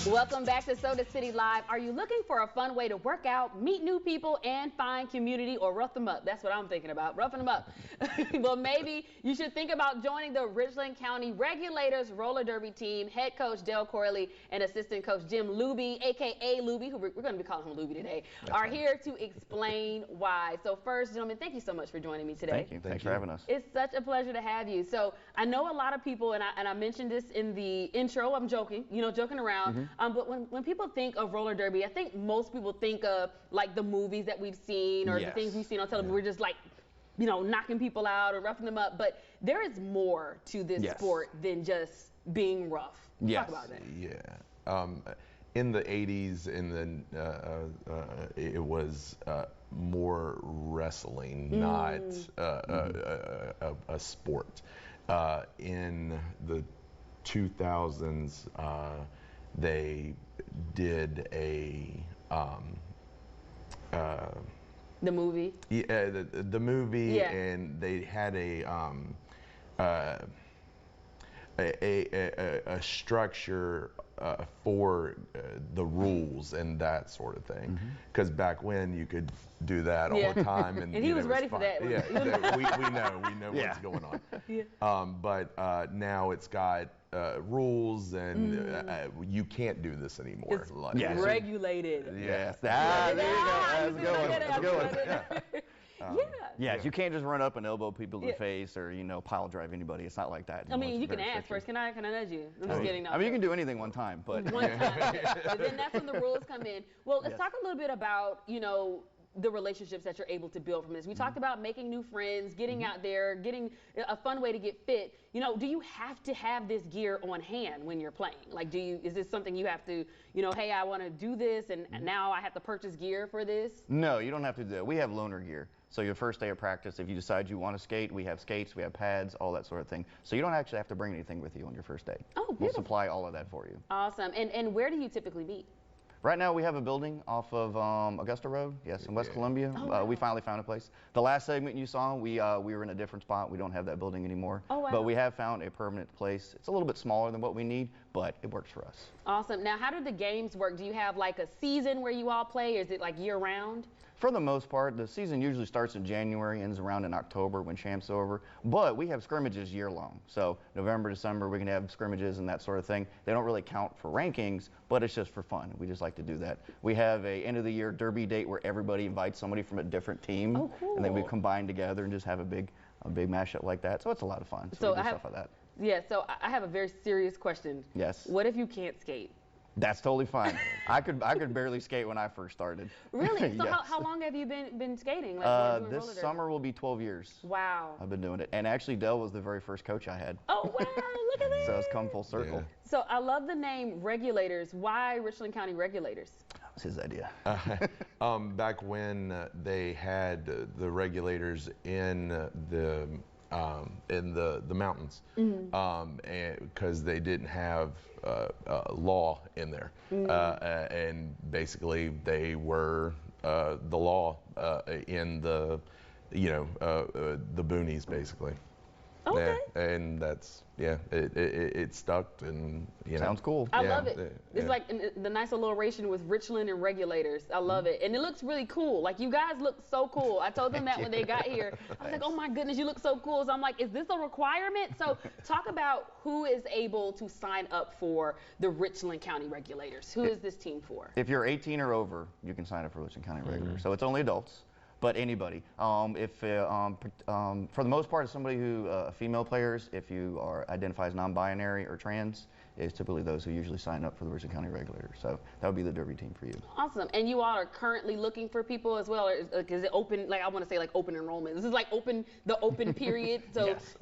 Welcome back to Soda City Live. Are you looking for a fun way to work out, meet new people, and find community, or rough them up? That's what I'm thinking about, roughing them up. Well, maybe you should think about joining the Richland County Regulators roller derby team. Head coach Dale Corley and assistant coach Jim Luby, aka Luby, who we're going to be calling him Luby today, are here to explain why. So first, gentlemen, thank you so much for joining me today. Thank you. Thanks for having us. It's such a pleasure to have you. So I know a lot of people, and I mentioned this in the intro, I'm joking, joking around. But when people think of roller derby, I think most people think of like the movies that we've seen or the things we've seen on television. We're just like, knocking people out or roughing them up. But there is more to this sport than just being rough. Talk about that. Yeah. In the 80s, it was more wrestling, not a sport. In the 2000s, they did the movie. Yeah, the movie, and they had a structure for the rules and that sort of thing. Because back when you could do that all the time, and he was ready for that. Yeah, we know what's going on. But now it's got rules, and you can't do this anymore. It's regulated. Yes. There you go. That's good. Yes, you can't just run up and elbow people in the face or pile drive anybody. It's not like that. I mean, you can ask first. Can I nudge you? I'm just kidding. I mean, you can do anything one time, but one time. But then that's when the rules come in. Well, let's talk a little bit about the relationships that you're able to build from this. We talked about making new friends, getting out there, getting a fun way to get fit. Do you have to have this gear on hand when you're playing? Like, is this something you have to, hey, I want to do this, and now I have to purchase gear for this? No, you don't have to do that. We have loaner gear. So your first day of practice, if you decide you want to skate, we have skates, we have pads, all that sort of thing. So you don't actually have to bring anything with you on your first day. Oh, beautiful. We'll supply all of that for you. Awesome. And where do you typically meet? Right now we have a building off of Augusta Road, in West Columbia. Oh, wow. We finally found a place. The last segment you saw, we were in a different spot. We don't have that building anymore. Oh, wow. But we have found a permanent place. It's a little bit smaller than what we need, but it works for us. Awesome. Now, how do the games work? Do you have like a season where you all play, or is it like year round? For the most part, the season usually starts in January, ends around in October when champ's over. But we have scrimmages year long. So November, December, we can have scrimmages and that sort of thing. They don't really count for rankings, but it's just for fun. We just like to do that. We have a end of the year derby date where everybody invites somebody from a different team. Oh, cool. And then we combine together and just have a big mashup like that. So it's a lot of fun. So we do stuff like that. Yeah, so I have a very serious question. Yes. What if you can't skate? That's totally fine. I could barely skate when I first started. Really? So Yes. how long have you been skating? Like, this summer will be 12 years. Wow. I've been doing it. And actually, Dell was the very first coach I had. Oh, wow. Look at that. So it's come full circle. Yeah. So I love the name Regulators. Why Richland County Regulators? That was his idea. Back when they had the regulators in the mountains, because they didn't have law in there, and basically they were the law in the the boonies, basically. Okay. Yeah, and that's it stuck, and Sounds cool. I love it. It's like the nice alliteration with Richland and Regulators. I love it. And it looks really cool. Like, you guys look so cool. I told them that when they got here. I was like, oh my goodness, you look so cool. So I'm like, is this a requirement? So talk about who is able to sign up for the Richland County Regulators. Who is this team for? If you're 18 or over, you can sign up for Richland County Regulators. So it's only adults. But anybody. For the most part, it's somebody who, female players, if you identify as non-binary or trans, is typically those who usually sign up for the Richland County Regulators. So that would be the derby team for you. Awesome. And you all are currently looking for people as well? Or is it open, like I want to say like open enrollment? This is like the open period. So Yes.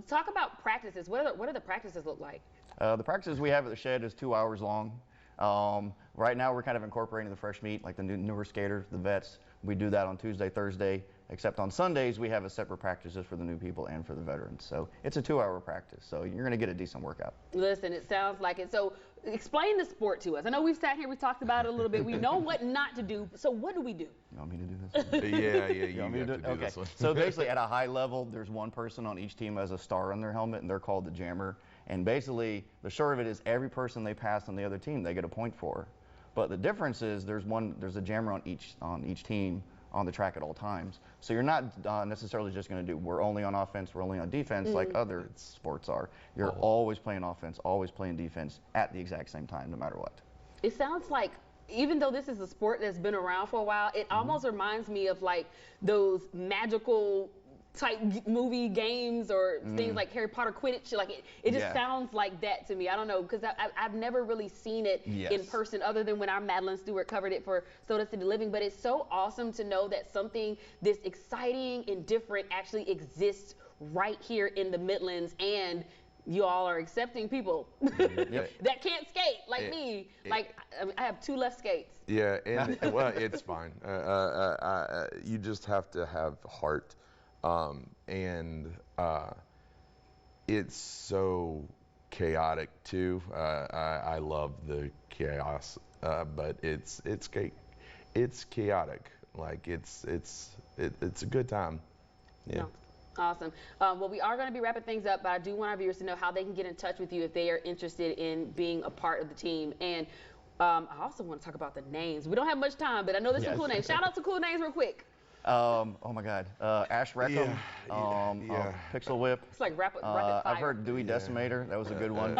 talk about practices. What do the practices look like? The practices we have at the shed is 2 hours long. Right now we're kind of incorporating the fresh meat, like the newer skaters, the vets. We do that on Tuesday, Thursday, except on Sundays we have a separate practices for the new people and for the veterans. So it's a 2-hour practice, so you're going to get a decent workout. Listen, it sounds like it. So explain the sport to us. I know we've sat here, we talked about it a little bit. We know what not to do. So what do we do? You want me to do this one? Yeah, you want me have to to do okay. this one. So basically at a high level, there's one person on each team who has a star on their helmet, and they're called the jammer. And basically, the short of it is every person they pass on the other team, they get a point for. But the difference is there's a jammer on each team on the track at all times. So you're not necessarily just going to do, we're only on offense, we're only on defense like other sports are. You're always playing offense, always playing defense at the exact same time, no matter what. It sounds like, even though this is a sport that's been around for a while, it almost reminds me of like those magical type movie games or things like Harry Potter, Quidditch. Like it just sounds like that to me. I don't know, because I've never really seen it in person other than when our Madeline Stewart covered it for Soda City Living. But it's so awesome to know that something this exciting and different actually exists right here in the Midlands, and you all are accepting people that can't skate like me. Like I have 2 left skates. Yeah, and well, it's fine. You just have to have heart. And it's so chaotic too. I love the chaos, but it's chaotic. Like it's a good time. Yeah. No. Awesome. Well, we are going to be wrapping things up, but I do want our viewers to know how they can get in touch with you if they are interested in being a part of the team. And I also want to talk about the names. We don't have much time, but I know there's some cool names. Shout out to cool names real quick. Oh my God, Ash Reckham, Pixel Whip. It's like rapid fire. I've heard Dewey Decimator. That was a good one.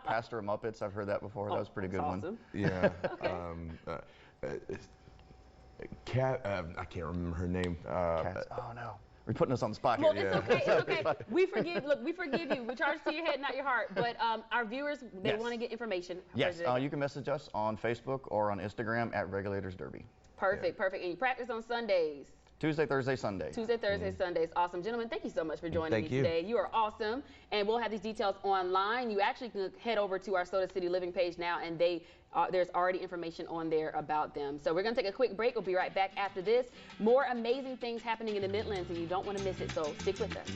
Pastor of Muppets. I've heard that before. That was a pretty good one. Yeah. Cat. I can't remember her name. Oh no. We're putting us on the spot Well, here. it's okay. It's okay. We forgive. Look, we forgive you. We charge to your head, not your heart. But our viewers, they want to get information. Yes. You can message us on Facebook or on Instagram at Regulators Derby. Perfect. Perfect. And you practice on Sundays. Tuesday, Thursday, Sunday. Tuesday, Thursday, Sundays. Awesome. Gentlemen, thank you so much for joining me today. You are awesome. And we'll have these details online. You actually can head over to our Soda City Living page now, and there's already information on there about them. So we're going to take a quick break. We'll be right back after this. More amazing things happening in the Midlands, and you don't want to miss it, so stick with us.